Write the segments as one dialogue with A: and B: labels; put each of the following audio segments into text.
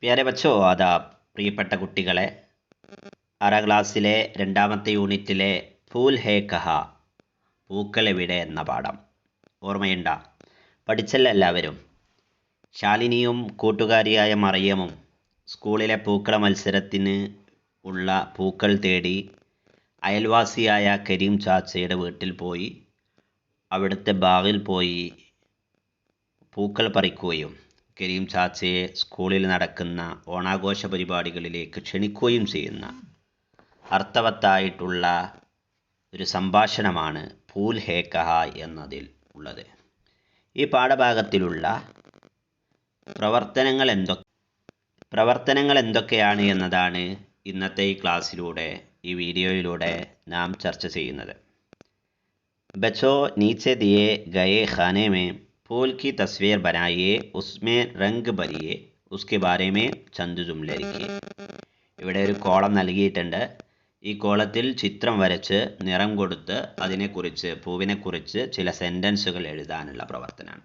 A: പ്യാരെ ബച്ചോ ആദാബ്. പ്രിയപ്പെട്ട കുട്ടികളെ, 6ാം ക്ലാസ്സിലെ 2ാമത്തെ യൂണിറ്റിലെ ഫൂൽ ഹേ കഹ, പൂക്കൾ എവിടെ എന്ന പാഠം ഓർമ്മയുണ്ട? പഠിച്ചല്ല എല്ലാവരും? ശാലിനിയും കൂട്ടുകാരിയായ മറിയമും സ്കൂളിലെ പൂക്കള മത്സരത്തിന് ഉള്ള പൂക്കൾ തേടി അയൽവാസിയായ കരീം ചാച്ചയുടെ വീട്ടിൽ പോയി അവിടുത്തെ ബാഗിൽ പോയി പൂക്കൾ പറിക്കുകയും കരീം ചാച്ചയെ സ്കൂളിൽ നടക്കുന്ന ഓണാഘോഷ പരിപാടികളിലേക്ക് ക്ഷണിക്കുകയും ചെയ്യുന്ന അർത്ഥവത്തായിട്ടുള്ള ഒരു സംഭാഷണമാണ് ഫൂൽ ഹേ കഹ എന്നതിൽ ഉള്ളത്. ഈ പാഠഭാഗത്തിലുള്ള പ്രവർത്തനങ്ങൾ എന്തൊക്കെയാണ് എന്നതാണ് ഇന്നത്തെ ഈ ക്ലാസ്സിലൂടെ, ഈ വീഡിയോയിലൂടെ നാം ചർച്ച ചെയ്യുന്നത്. ബച്ചോ നീച്ചെ ദിയെ ഗയേ ഖാനെ മേ फूल की तस्वीर बनाइए, उसमें रंग भरिए, उसके बारे में ചന്ദു ജുംല लिखिए. ഇവിടെ ഒരു കോളം നൽകിയിട്ടുണ്ട്. ഈ കോളത്തിൽ ചിത്രം വരച്ച് നിറം കൊടുത്ത് അതിനെക്കുറിച്ച്, പൂവിനെക്കുറിച്ച് ചില സെൻറ്റൻസുകൾ എഴുതാനുള്ള പ്രവർത്തനമാണ്.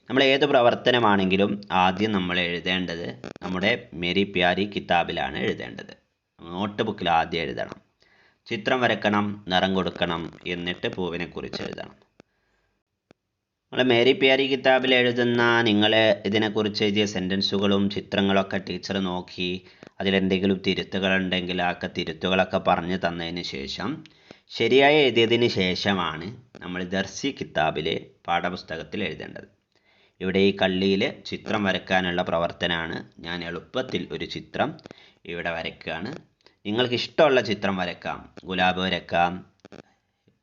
A: നമ്മൾ ഏത് പ്രവർത്തനമാണെങ്കിലും ആദ്യം നമ്മൾ എഴുതേണ്ടത് നമ്മുടെ മേരി പ്യാരി കിതാബിലാണ് എഴുതേണ്ടത്. നോട്ട് ബുക്കിൽ ആദ്യം എഴുതണം. ചിത്രം വരക്കണം, നിറം കൊടുക്കണം, എന്നിട്ട് പൂവിനെക്കുറിച്ച് എഴുതണം. നമ്മൾ മേരി പ്യാരി കിതാബിൽ എഴുതുന്ന നിങ്ങൾ ഇതിനെക്കുറിച്ച് എഴുതിയ സെൻറ്റൻസുകളും ചിത്രങ്ങളൊക്കെ ടീച്ചർ നോക്കി അതിലെന്തെങ്കിലും തിരുത്തുകളുണ്ടെങ്കിൽ ആ തിരുത്തുകളൊക്കെ പറഞ്ഞു തന്നതിന് ശേഷം, ശരിയായി എഴുതിയതിന് ശേഷമാണ് നമ്മൾ ദർസി കിതാബിൽ പാഠപുസ്തകത്തിൽ എഴുതേണ്ടത്. ഇവിടെ ഈ കള്ളിയിൽ ചിത്രം വരയ്ക്കാനുള്ള പ്രവർത്തനമാണ്. ഞാൻ എളുപ്പത്തിൽ ഒരു ചിത്രം ഇവിടെ വരയ്ക്കുകയാണ്. നിങ്ങൾക്ക് ഇഷ്ടമുള്ള ചിത്രം വരയ്ക്കാം. ഗുലാബ് വരയ്ക്കാം,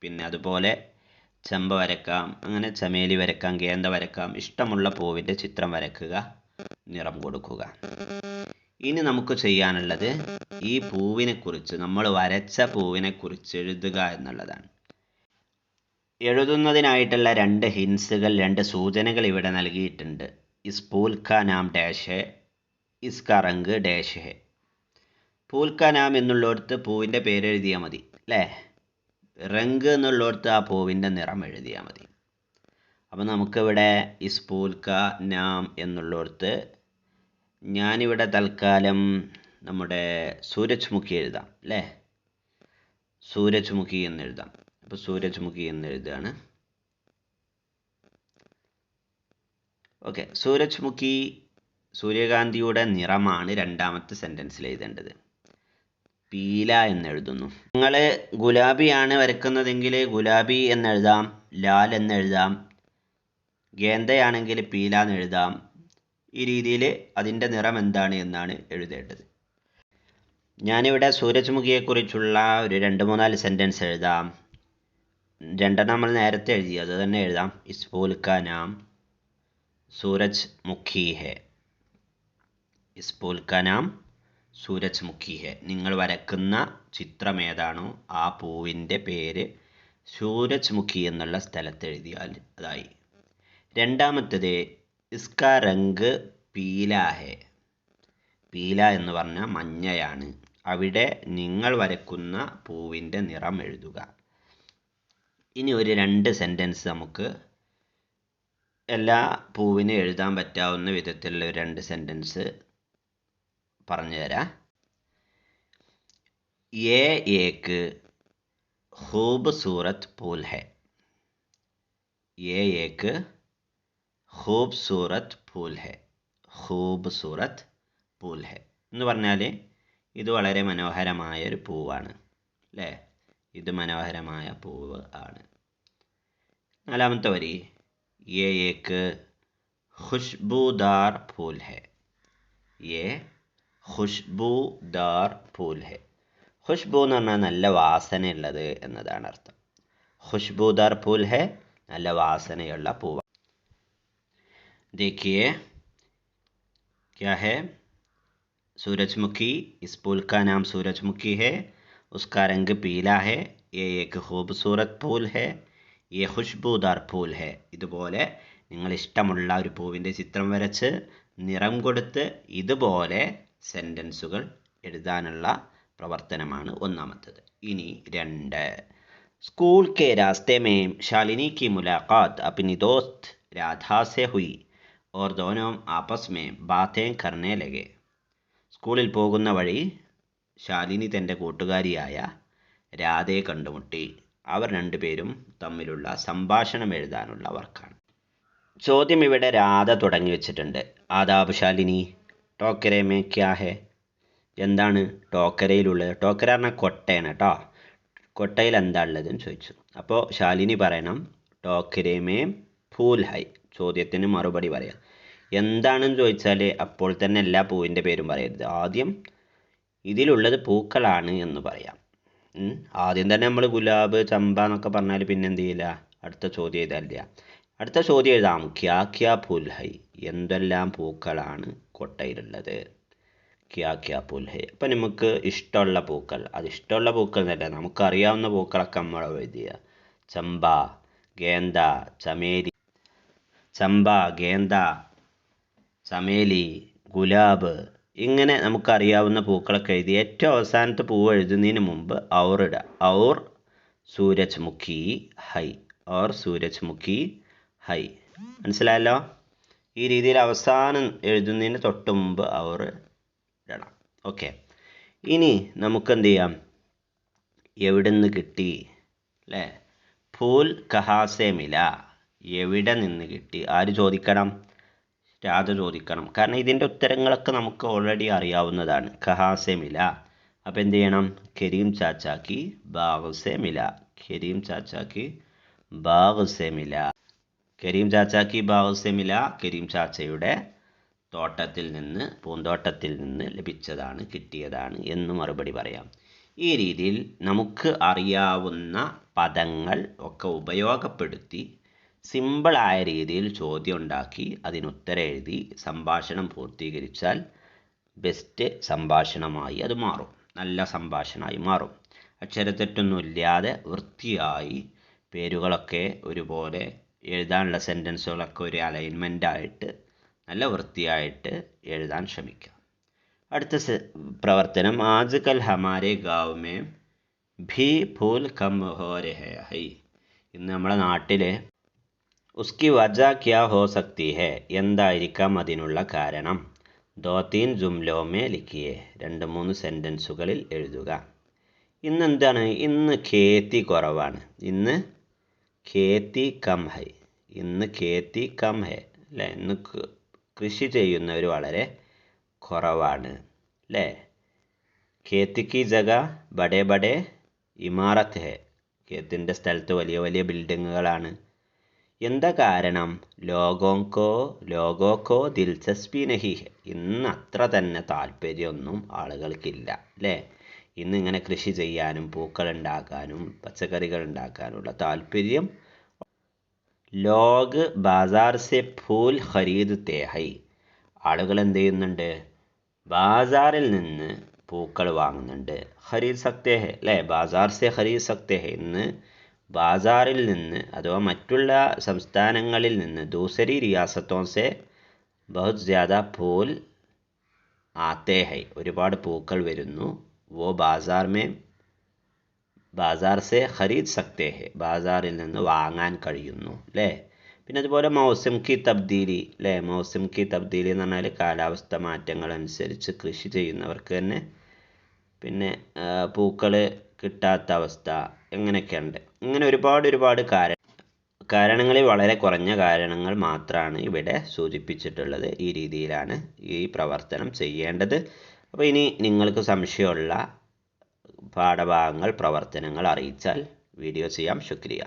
A: പിന്നെ അതുപോലെ ചെമ്പ വരയ്ക്കാം, അങ്ങനെ ചമേലി വരയ്ക്കാം, ഗേന്ദ വരയ്ക്കാം. ഇഷ്ടമുള്ള പൂവിൻ്റെ ചിത്രം വരയ്ക്കുക, നിറം കൊടുക്കുക. ഇനി നമുക്ക് ചെയ്യാനുള്ളത് ഈ പൂവിനെക്കുറിച്ച്, നമ്മൾ വരച്ച പൂവിനെക്കുറിച്ച് എഴുതുക എന്നുള്ളതാണ്. എഴുതുന്നതിനായിട്ടുള്ള 2 ഹിൻസുകൾ, 2 സൂചനകൾ ഇവിടെ നൽകിയിട്ടുണ്ട്. ഇസ് ഫൂൽ കാ നാം ഡാഷ് ഹെ, ഇസ്കാ റംഗ് ഡാഷ് ഹെ. ഫൂൽ കാ നാം എന്നുള്ളിടത്ത് പൂവിൻ്റെ പേര് എഴുതിയാൽ മതി അല്ലേ? റംഗ് എന്നുള്ളിടത്ത് ആ പൂവിൻ്റെ നിറം എഴുതിയാൽ മതി. അപ്പോൾ നമുക്കിവിടെ ഇസ് ഫൂൽ കാ നാം എന്നുള്ളിടത്ത് ഞാനിവിടെ തൽക്കാലം നമ്മുടെ സൂരജ്മുഖി എഴുതാം അല്ലേ? സൂരജ്മുഖി എന്ന് എഴുതാം. അപ്പോൾ സൂരജ്മുഖി എന്ന് എഴുതുകയാണ്. ഓക്കെ, സൂരജ്മുഖി സൂര്യകാന്തിയുടെ നിറമാണ് 2ാമത്തെ സെൻറ്റൻസിൽ എഴുതേണ്ടത്. പീല എന്നെഴുതുന്നു. നിങ്ങൾ ഗുലാബിയാണ് വരയ്ക്കുന്നതെങ്കിൽ ഗുലാബി എന്നെഴുതാം, ലാൽ എന്നെഴുതാം. ഗേന്ദയാണെങ്കിൽ പീല എന്നെഴുതാം. ഈ രീതിയിൽ അതിൻ്റെ നിറം എന്താണ് എന്നാണ് എഴുതേണ്ടത്. ഞാനിവിടെ സൂരജ്മുഖിയെക്കുറിച്ചുള്ള ഒരു 2-3-4 സെൻറ്റൻസ് എഴുതാം. 2 നമ്മൾ നേരത്തെ എഴുതി, അത് തന്നെ എഴുതാം. ഇസ് ഫൂൽ കാ നാം സൂരജ് മുഖി ഹെ. ഇസ് ഫൂൽ കാ നാം സൂരജ് മുഖി ഹെ. നിങ്ങൾ വരക്കുന്ന ചിത്രം ഏതാണോ ആ പൂവിൻ്റെ പേര് സൂരജ് മുഖി എന്നുള്ള സ്ഥലത്ത് എഴുതിയാൽ അതായി. 2ാമത്തേത് ഇസ്കാ റംഗ് പീല ഹെ. പീല എന്ന് പറഞ്ഞാൽ മഞ്ഞയാണ്. അവിടെ നിങ്ങൾ വരക്കുന്ന പൂവിൻ്റെ നിറം എഴുതുക. ഇനി ഒരു 2 സെൻറ്റൻസ് നമുക്ക് എല്ലാ പൂവിനും എഴുതാൻ പറ്റാവുന്ന വിധത്തിലുള്ള 2 സെൻറ്റൻസ് പറഞ്ഞു തരാം. യേ ഏക് ഖൂബ്സൂരത് ഫൂൽ ഹെ. യേ ഏക് ഖൂബ്സൂരത് ഫൂൽ ഹെ. ഖൂബ്സൂരത് ഫൂൽ ഹെ എന്ന് പറഞ്ഞാൽ ഇത് വളരെ മനോഹരമായ ഒരു പൂവാണ് അല്ലേ? ഇത് മനോഹരമായ പൂവ് ആണ്. 4ാമത്തെ വരി യേ ഏക് ഖുശ്ബൂദാർ ഫൂൽ ഹെ. യേ ഖുശ്ബൂദാർ ഫൂൽ ഹെ. ഖുശ്ബു എന്ന് പറഞ്ഞാൽ നല്ല വാസനയുള്ളത് എന്നതാണ് അർത്ഥം. ഖുശ്ബൂദാർ ഫൂൽ ഹെ, നല്ല വാസനയുള്ള പൂവ്. देखिए क्या है? सूरजमुखी. इस फूल का नाम सूरजमुखी है. उसका रंग पीला है. ये एक खूबसूरत फूल है. ये खुशबूदार फूल है. ഇതുപോലെ നിങ്ങൾ ഇഷ്ടമുള്ള ഒരു പൂവിൻ്റെ ചിത്രം വരച്ച് നിറം കൊടുത്ത് ഇതുപോലെ സെൻറ്റൻസുകൾ എഴുതാനുള്ള പ്രവർത്തനമാണ് 1ാമത്തേത്. ഇനി 2, स्कूल के रास्ते में शालिनी की मुलाकात अपनी दोस्त राधा से हुई और दोनों आपस में बातें करने लगे. സ്കൂളിൽ പോകുന്ന വഴി ശാലിനി തൻ്റെ കൂട്ടുകാരിയായ രാധയെ കണ്ടുമുട്ടി. അവർ രണ്ടുപേരും തമ്മിലുള്ള സംഭാഷണം എഴുതാനുള്ള വർക്കാണ്. ചോദ്യം ഇവിടെ രാധ തുടങ്ങി വെച്ചിട്ടുണ്ട്. ആദാബ് ശാലിനി, ടോക്കരെ മേ ക്യാ ഹെ? എന്താണ് ടോക്കരയിലുള്ളത്? ടോക്കര പറഞ്ഞാൽ കൊട്ടയാണ് കേട്ടോ. കൊട്ടയിൽ എന്താ ഉള്ളതെന്ന് ചോദിച്ചു. അപ്പോൾ ശാലിനി പറയണം ടോക്കരെ മേ ഫൂൽ ഹൈ. ചോദ്യത്തിന് മറുപടി പറയാം. എന്താണെന്ന് ചോദിച്ചാൽ അപ്പോൾ തന്നെ എല്ലാ പൂവിൻ്റെ പേരും പറയരുത്. ആദ്യം ഇതിലുള്ളത് പൂക്കളാണ് എന്ന് പറയാം. ആദ്യം തന്നെ നമ്മൾ ഗുലാബ്, ചമ്പ എന്നൊക്കെ പറഞ്ഞാൽ പിന്നെ എന്ത് ചെയ്യില്ല, അടുത്ത ചോദ്യം എഴുതാനില്ല. അടുത്ത ചോദ്യം എഴുതാം ക്യാ ക്യാ ഫൂൽ ഹൈ. എന്തെല്ലാം പൂക്കളാണ് കൊട്ടയിലുള്ളത്? ക്യാ ക്യാ ഫൂൽ ഹൈ. അപ്പം നമുക്ക് ഇഷ്ടമുള്ള പൂക്കൾ, അത് ഇഷ്ടമുള്ള പൂക്കൾ എന്നല്ല, നമുക്കറിയാവുന്ന പൂക്കളൊക്കെ നമ്മൾ എഴുതിയ ചമ്പ, ഗേന്ദ, ചമേലി, ചമ്പ, ഗേന്ദ, ചമേലി, ഗുലാബ്, ഇങ്ങനെ നമുക്കറിയാവുന്ന പൂക്കളൊക്കെ എഴുതി ഏറ്റവും അവസാനത്തെ പൂവ് എഴുതുന്നതിന് മുമ്പ് ഔർ ഇടുക. ഔർ സൂരജ്മുഖി ഹൈ, ഔർ സൂരജ്മുഖി ഹൈ. മനസ്സിലായല്ലോ? ഈ രീതിയിൽ അവസാനം എഴുതുന്നതിന് തൊട്ട് മുമ്പ് ഔർ ഇടണം. ഓക്കെ. ഇനി നമുക്ക് എന്ത് ചെയ്യാം, എവിടെ നിന്ന് കിട്ടി അല്ലേ? ഫൂൽ കഹാസെ മില, എവിടെ നിന്ന് കിട്ടി? ആര് ചോദിക്കണം? രാധ ചോദിക്കണം. കാരണം ഇതിൻ്റെ ഉത്തരങ്ങളൊക്കെ നമുക്ക് ഓൾറെഡി അറിയാവുന്നതാണ്. കഹാസെ മില. അപ്പോൾ എന്ത് ചെയ്യണം? കരീം ചാച്ചാക്കി ബാഗ് സെ മില, കരീം ചാച്ചാക്കി ബാഗ് സെ മില, കരീം ചാച്ചാക്കി ബാഗ് സെ മില, കരീം ചാച്ചയുടെ തോട്ടത്തിൽ നിന്ന്, പൂന്തോട്ടത്തിൽ നിന്ന് ലഭിച്ചതാണ്, കിട്ടിയതാണ് എന്ന് മറുപടി പറയാം. ഈ രീതിയിൽ നമുക്ക് അറിയാവുന്ന പദങ്ങൾ ഒക്കെ ഉപയോഗപ്പെടുത്തി സിമ്പിളായ രീതിയിൽ ചോദ്യം ഉണ്ടാക്കി അതിനുത്തരം എഴുതി സംഭാഷണം പൂർത്തീകരിച്ചാൽ ബെസ്റ്റ് സംഭാഷണമായി അത് മാറും. നല്ല സംഭാഷണമായി മാറും. അക്ഷരത്തെറ്റൊന്നുമില്ലാതെ വൃത്തിയായി പേരുകളൊക്കെ ഒരുപോലെ എഴുതാനുള്ള സെൻറ്റൻസുകളൊക്കെ ഒരു അലൈൻമെൻറ്റായിട്ട് നല്ല വൃത്തിയായിട്ട് എഴുതാൻ ശ്രമിക്കുക. അടുത്ത പ്രവർത്തനം ആജ് കൽ ഹമാരെ ഗാവ് മേ ഭി ഫൂൽ കം ഹോ രഹേ ഹൈ. ഇന്ന് നമ്മുടെ നാട്ടിൽ ഉസ്കി വജ ക്യാ ഹോ സക്തി ഹെ, എന്തായിരിക്കാം അതിനുള്ള കാരണം? ദോ തീൻ ജുംലോ മേ ലിഖിയേ, 2-3 സെൻറ്റൻസുകളിൽ എഴുതുക. ഇന്ന് എന്താണ്? ഇന്ന് ഖേത്തി കുറവാണ്. ഇന്ന് ഖേത്തി കം ഹൈ, ഇന്ന് ഖേത്തി കം ഹെ അല്ലേ? ഇന്ന് കൃഷി ചെയ്യുന്നവർ വളരെ കുറവാണ് അല്ലേ? ഖേത്തിക്ക് ജഗ ബഡേ ബഡേ ഇമാറത്ത് ഹെ, ഖേത്തിൻ്റെ സ്ഥലത്ത് വലിയ വലിയ ബിൽഡിങ്ങുകളാണ്. എന്താ കാരണം? ലോഗോക്കോ ദിൽചസ്പി നഹി ഹെ, ഇന്ന് അത്ര തന്നെ താല്പര്യമൊന്നും ആളുകൾക്കില്ല അല്ലേ? ഇന്ന് ഇങ്ങനെ കൃഷി ചെയ്യാനും പൂക്കൾ ഉണ്ടാക്കാനും പച്ചക്കറികൾ ഉണ്ടാക്കാനുള്ള താല്പര്യം. ലോഗ് ബാസാർ സെ ഫൂൽ ഖരീദ്തേ ഹൈ, ആളുകൾ എന്ത് ചെയ്യുന്നുണ്ട്? ബാസാറിൽ നിന്ന് പൂക്കൾ വാങ്ങുന്നുണ്ട്. ഖരീദ് സക്തേ ഹെ അല്ലേ? ബാസാർ സെ ഖരീദ് സക്തേ ഹെ, ഇന്ന് ബാസാറിൽ നിന്ന് അഥവാ മറ്റുള്ള സംസ്ഥാനങ്ങളിൽ നിന്ന് ദൂസരി റിയാസത്തോ സെ ബഹുത് ജ്യാദ ഫൂൽ ആത്തേ ഹൈ, ഒരുപാട് പൂക്കൾ വരുന്നു. വോ ബാസാർ സെ ഖരീദ് സക്തേ ഹെ, ബാസാറിൽ നിന്ന് വാങ്ങാൻ കഴിയുന്നു അല്ലേ? പിന്നെ അതുപോലെ മൗസം കി തബ്ദീലി അല്ലേ? മൗസം കി തബ്ദീലി എന്ന് പറഞ്ഞാൽ കാലാവസ്ഥ മാറ്റങ്ങൾ അനുസരിച്ച് കൃഷി ചെയ്യുന്നവർക്ക് തന്നെ പിന്നെ പൂക്കൾ കിട്ടാത്ത അവസ്ഥ എങ്ങനെയൊക്കെയുണ്ട്. ഇങ്ങനെ ഒരുപാട് കാരണങ്ങളിൽ വളരെ കുറഞ്ഞ കാരണങ്ങൾ മാത്രമാണ് ഇവിടെ സൂചിപ്പിച്ചിട്ടുള്ളത്. ഈ രീതിയിലാണ് ഈ പ്രവർത്തനം ചെയ്യേണ്ടത്. അപ്പോൾ ഇനി നിങ്ങൾക്ക് സംശയമുള്ള പാഠഭാഗങ്ങൾ, പ്രവർത്തനങ്ങൾ അറിയിച്ചാൽ വീഡിയോ ചെയ്യാം. ശുക്രിയ.